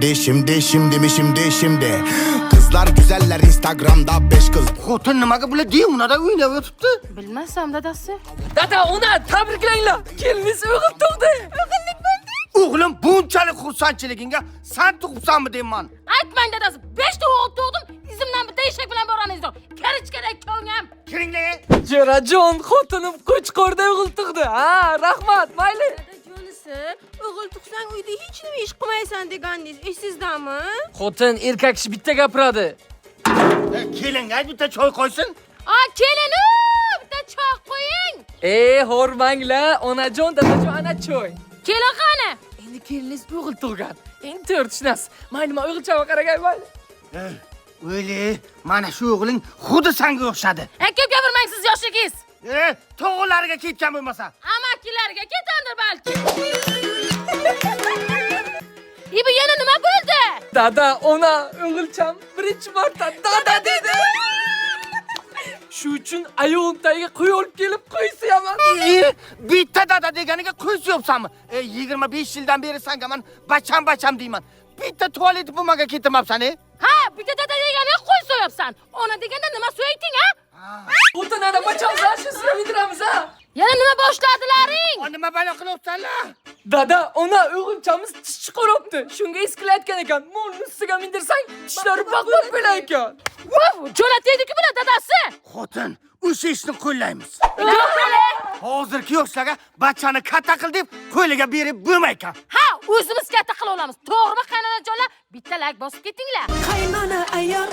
Şimdi Kızlar güzeller Instagram'da 5 kız. Xotin nimaga bular devonada o'ynab yotibdi? Bilmasam dadasi. Dada, ona tabriklanglar. Keliniz o'g'il tug'di. O'g'illik bo'ldi. O'g'lim bunchalik xursandchiligingga sen tug'ibsanmi deyman. Aytmang dadasi. 5 ta o'g'il tug'dim. Izimdan bitta eshak bilan boraningiz yo'q. Karish kerak ko'ngam. Kiringlar. Jo'rajon, xotinim qo'chqorda o'g'il tug'di. Ha, rahmat, mayli. Jonisi, o'g'il tug'sang uyda hech nima ish qilmaysan degandingiz. Esizdami? Xotin erkak kishi bitta gapiradi. Kelinga bitta choy qo'ysin. Kelin, bitta choy qo'ying. Hormanglar, onajon, dadajon, ana choy. Kelin qani? Endi keliniz o'g'il tug'gan. Endi to'rtishnas. Mayli, men o'g'ilchava qaragay, mayli. O'yli, mana shu o'g'ling xuddi senga o'xshadi. Ko'p gapirmang siz yoshligingiz. Tog'alariga ketgan bo'lmasa. Amakilarga ketandir balki. Bu yana nima bo'ldi? Dada, ona, o'g'ilcham birinchi marta dada dedi. Shu uchun ayol tagiga qo'y olib kelib qo'ysaman. Bitta dada deganiga qo'ysyapsanmi? 25 yildan beri senga men bacham deyman. Bitta tualet bo'lmaga ketamapsan, Ha, bitta dada deganiga qo'y so'yapsan. Ona deganda nima so'yting, ha? Xotin ana bachamiz, shu sizga bitiramiz, ha. Yana nima boshladilaring? Nima balo qilyapsanlar? Dada, ona o'g'ilchamiz tish chiqaribdi. Shunga eskilayotgan ekan. Molni ustiga mindirsang, tishlari baqbaq bo'lar ekan. Jo'nataydi-ku bular dadasi. Xotin, o'sha ishni qo'llaymiz. Yo'qlar. Hozirgi yoshlarga bachani katta qil deb qo'liga berib bo'lmaykan. Ha, o'zimiz katta qila olamiz. To'g'rimi, qaynanajonlar? Bitta like bosib ketinglar. Qaynona ayol